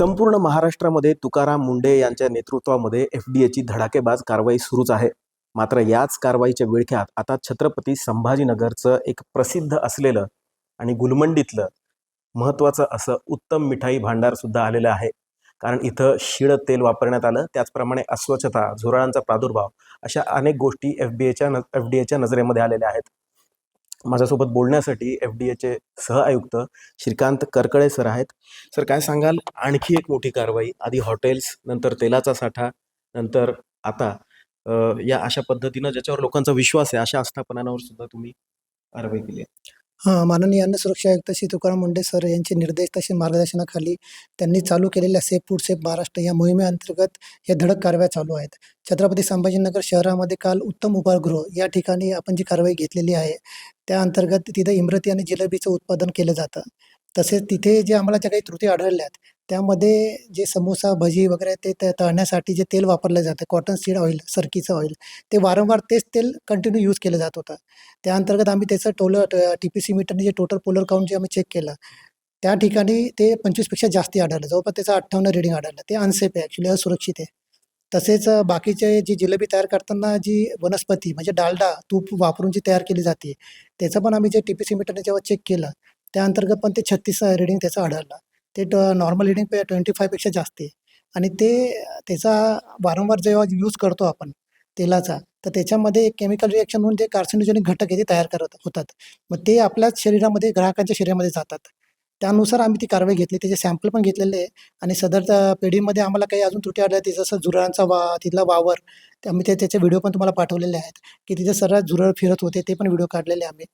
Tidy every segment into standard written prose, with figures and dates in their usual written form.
संपूर्ण महाराष्ट्रामध्ये तुकाराम मुंढे यांच्या नेतृत्वामध्ये एफडीएची धडाकेबाज कारवाई सुरूच आहे. मात्र याच कारवाईच्या विळख्यात आता छत्रपती संभाजीनगरचं एक प्रसिद्ध असलेलं आणि गुलमंडीतलं महत्त्वाचं असं उत्तम मिठाई भांडार सुद्धा आलेलं आहे. कारण इथं शिळं तेल वापरण्यात आलं, त्याचप्रमाणे अस्वच्छता, झुरळांचा प्रादुर्भाव अशा अनेक गोष्टी एफडीएच्या नजरेमध्ये आलेल्या आहेत. माझ्यासोबत बोलण्यासाठी एफडीएचे सहआयुक्त श्रीकांत करकळे सर आहेत. सर, काय सांगाल? आणखी एक मोठी कारवाई, आधी हॉटेल्स, नंतर तेलाचा साठा, नंतर आता या अशा पद्धतीनं ज्याच्यावर लोकांचा विश्वास आहे अशा आस्थापनांवर सुद्धा तुम्ही कारवाई केली आहे. माननीय अन्न सुरक्षा आयुक्त श्री तुकाराम मुंढे सर यांचे निर्देश तसे मार्गदर्शनाखाली त्यांनी चालू केलेल्या सेफ फूड सेफ महाराष्ट्र या मोहिमेअंतर्गत या धडक कारवाया चालू आहेत. छत्रपती संभाजीनगर शहरामध्ये काल उत्तम उपाहारगृह या ठिकाणी आपण जी कारवाई घेतलेली आहे त्या अंतर्गत तिथे इमरती आणि जिलेबीचं उत्पादन केलं जातं. तसेच तिथे जे आम्हाला ज्या काही त्रुटी आढळल्या आहेत त्यामध्ये जे समोसा भजी वगैरे ते तळण्यासाठी जे तेल वापरलं जातं कॉटन सीड ऑइल, सरकीचं ऑइल, ते वारंवार तेच तेल कंटिन्यू यूज केलं जात होतं. त्या अंतर्गत आम्ही त्याचं TPC मीटरने जे टोटल पोलर काउंट जे आम्ही चेक केलं त्या ठिकाणी ते 25पेक्षा जास्ती आढळलं. जवळपास त्याचं 58 रिडिंग आढळलं. ते अनसेफ आहे, ॲक्च्युली असुरक्षित आहे. तसेच बाकीचे जी जिलेबी तयार करताना जी वनस्पती म्हणजे डालडा, तूप वापरून जी तयार केली जाते त्याचं पण आम्ही जे TPC मीटरने जेव्हा चेक केलं त्या अंतर्गत पण ते 36 रिडिंग त्याचं आढळलं. ते नॉर्मल रिडिंग 25पेक्षा जास्त आहे आणि त्याचा वारंवार जेव्हा यूज करतो आपण तेलाचा तर त्याच्यामध्ये एक केमिकल रिएक्शन होऊन जे कार्सिनोजेनिक घटक आहे ते तयार होतात. मग ते आपल्याच शरीरामध्ये ग्राहकांच्या शरीरामध्ये जातात. त्यानुसार आम्ही ती कारवाई घेतली. त्याचे सॅम्पल पण घेतलेले आहे आणि सदर पेढीमध्ये आम्हाला काही अजून त्रुटी आढळल्या ते जसं झुरळांचा तिथला वावर आम्ही त्याचे व्हिडिओ पण तुम्हाला पाठवलेले आहेत की तिथे सर्रास झुरळ फिरत होते, ते पण व्हिडिओ काढलेले आम्ही.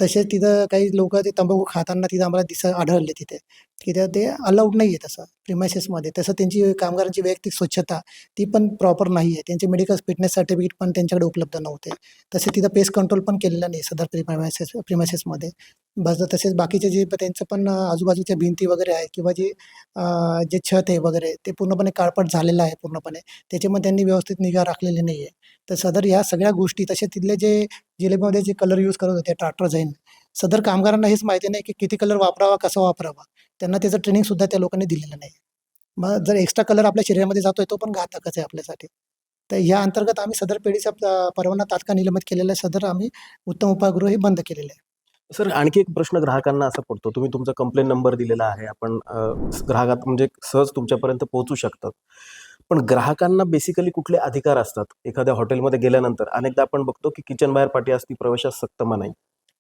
तसेच तिथं काही लोक ते तंबाखू खाताना तिथं आम्हाला आढळले तिथे की ते अलाउड नाही आहे तसं प्रिमायसेसमध्ये. तसं त्यांची कामगारांची वैयक्तिक स्वच्छता ती पण प्रॉपर नाही आहे. त्यांचे मेडिकल फिटनेस सर्टिफिकेट पण त्यांच्याकडे उपलब्ध नव्हते. तसे तिथं पेस्ट कंट्रोल पण केलेलं नाही सदर प्रिमायसेसमध्ये. बस तसेच बाकीचे जे त्यांचं पण आजूबाजूच्या भिंती वगैरे आहे किंवा जे छत आहे वगैरे ते पूर्णपणे काळपट झालेलं आहे पूर्णपणे. त्याच्यामध्ये त्यांनी व्यवस्थित निगा राखलेली नाही आहे. तर सदर ह्या सगळ्या गोष्टी तसेच तिथले जे जिलेबीमध्ये जे कलर यूज करत होते टाट्राझाईन, सदर कामगारांना हेच माहिती नाही की किती कलर वापरावा, कसा वापरावा. त्यांना त्याचं ट्रेनिंगसुद्धा त्या लोकांनी दिलेलं नाही. मग जर एक्स्ट्रा कलर आपल्या शरीरामध्ये जातोय तो पण घातकच आहे आपल्यासाठी. तर या अंतर्गत आम्ही सदर पेढीचा परवाना तात्काळ निलंबित केलेला आहे. सदर आम्ही उत्तम उपाहारगृह हे बंद केलेलं आहे. सर, आणखी एक प्रश्न ग्राहकांना असा पडतो, तुम्ही तुमचा कंप्लेंट नंबर दिलेला आहे, आपण ग्राहकात म्हणजे सहज तुमच्यापर्यंत पोहोचू शकतात. पण ग्राहकांना बेसिकली कुठले अधिकार असतात? एखाद्या हॉटेलमध्ये गेल्यानंतर अनेकदा आपण बघतो की किचन बाहेर पाटी असती, प्रवेशास सक्त मनाई.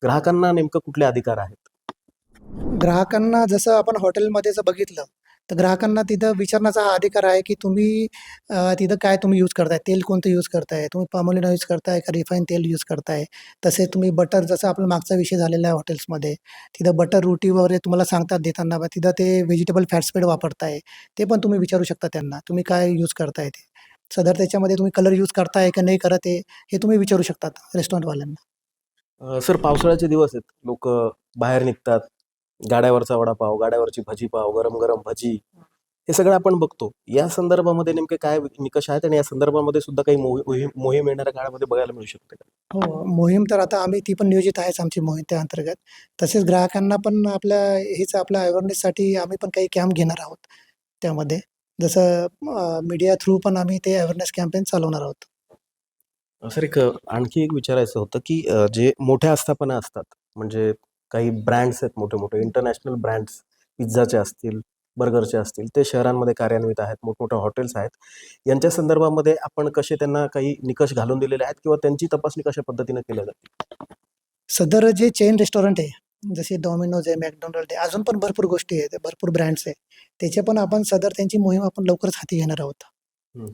ग्राहकांना नेमकं कुठले अधिकार आहेत? ग्राहकांना जसं आपण हॉटेलमध्ये जर बघितलं तर ग्राहकांना तिथं विचारण्याचा हा अधिकार आहे की तुम्ही तिथं काय तुम्ही यूज करताय, तेल कोणतं यूज करताय, तुम्ही पामोलिन यूज करताय का रिफाईन तेल यूज करताय. तसेच तुम्ही बटर, जसं आपला मागचा विषय झालेला आहे हॉटेल्समध्ये, तिथं बटर रोटी वगैरे तुम्हाला सांगतात देताना तिथं ते व्हेजिटेबल फॅट स्प्रेड वापरताय ते पण तुम्ही विचारू शकता त्यांना, तुम्ही काय यूज करताय ते. सदर त्याच्यामध्ये तुम्ही कलर यूज करताय का नाही करत आहे हे तुम्ही विचारू शकतात रेस्टॉरंटवाल्यांना. सर, पावसाळ्याचे दिवस आहेत, लोक बाहेर निघतात, गाड्यावरचा वडापाव, गाड्यावरची भजीपाव, गरम गरम भजी, हे सगळं आपण बघतो. या संदर्भामध्ये नेमके काय निकष आहेत आणि या संदर्भामध्ये सुद्धा काही मोहीम येणाऱ्या काळामध्ये बघायला मिळू शकते का? हो, मोहीम तर आता आम्ही ती पण नियोजित आहेच आमची मोहीम त्या अंतर्गत. तसेच ग्राहकांना पण आपल्या अवेअरनेससाठी आम्ही पण काही कॅम्प घेणार आहोत त्यामध्ये. जसं मीडिया थ्रू पण आम्ही ते अवेअरनेस कॅम्पेन चालवणार आहोत. सर, आणखी एक विचारायचं होतं की जे मोठ्या आस्थापना असतात, म्हणजे काही ब्रँड्स आहेत, मोठे मोठे इंटरनॅशनल ब्रँड्स, पिझ्झाचे असतील, बर्गरचे असतील, ते शहरांमध्ये कार्यान्वित आहेत, मोठमोठ्या हॉटेल्स आहेत. यांच्या संदर्भामध्ये आपण कसे त्यांना काही निकष घालून दिलेले आहेत किंवा त्यांची तपासणी कशा पद्धतीने केल्या जाते? सदर जे चेन रेस्टॉरंट आहे, जसे डॉमिनोज आहे, मॅकडोनल्ड आहे, अजून पण भरपूर गोष्टी आहेत, भरपूर ब्रँड्स आहे. त्याचे पण आपण सदर त्यांची मोहीम आपण लवकरच हाती घेणार आहोत.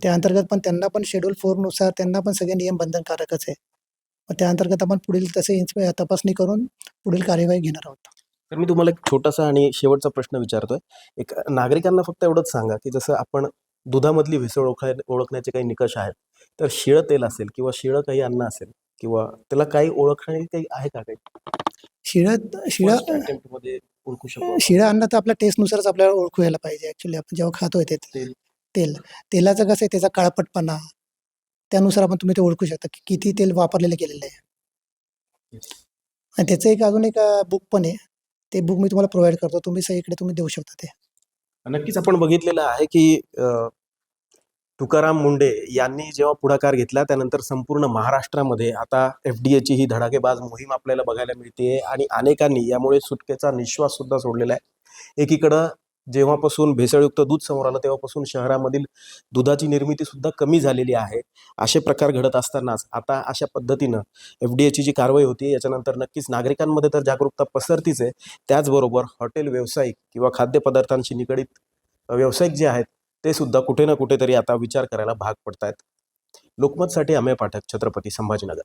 त्या अंतर्गत पण त्यांना पण शेड्यूल 4 नुसार त्यांना पण सगळे नियम बंधनकारकच आहे. मग त्या अंतर्गत आपण पुढील तसे तपासणी करून पुढील कार्यवाही घेणार आहोत. तर मी तुम्हाला एक छोटासा आणि शेवटचा प्रश्न विचारतोय. एक नागरिकांना फक्त एवढंच सांगा की जसं आपण दुधामधली भेसळ ओळखण्याचे काही निकष आहेत, तर शिळं तेल असेल किंवा शिळं काही अन्न असेल किंवा त्याला काही ओळखण्याची काही आहे का काही? शिळं शिळं फर्स्ट अटेम्प्टमध्ये ओळखू शकतो आपण? शिळं अन्न तर आपल्या टेस्टनुसारच आपल्याला ओळखू यायला पाहिजे. ॲक्च्युली आपण जेव्हा खातोय ते तेल. तेलाचं कसं आहे, त्याचा काळपटपणा त्यानुसार आपण तुम्ही ते ओळखू शकता की किती तेल वापरलेलं गेलेलं आहे. Yes. आणि त्याचं अजून एक बुक पण आहे. ते बुक मी तुम्हाला प्रोव्हाईड करतो. तुम्ही सगळीकडे तुम्ही देऊ शकता ते. नक्कीच आपण बघितलेलं आहे की तुकाराम मुंडे यांनी जेव्हा पुढाकार घेतला त्यानंतर संपूर्ण महाराष्ट्रामध्ये आता एफ-डी-एची ही धडाकेबाज मोहीम आपल्याला बघायला मिळते आणि अनेकांनी यामुळे सुटकेचा निश्वास सुद्धा सोडलेला आहे. एकीकडं जेव्हापासून भेसळयुक्त दूध समोर आलं तेव्हापासून शहरामधील दुधाची निर्मिती सुद्धा कमी झालेली आहे. असे प्रकार घडत असतानाच आता अशा पद्धतीनं एफ-डी-एची जी कारवाई होती याच्यानंतर नक्कीच नागरिकांमध्ये तर जागरूकता पसरतीच आहे. त्याचबरोबर हॉटेल व्यावसायिक किंवा खाद्यपदार्थांशी निगडीत व्यावसायिक जे आहेत ते सुद्धा कुठे ना कुठेतरी आता विचार करायला भाग पडतायत. लोकमतसाठी अमेय पाठक, छत्रपती संभाजीनगर.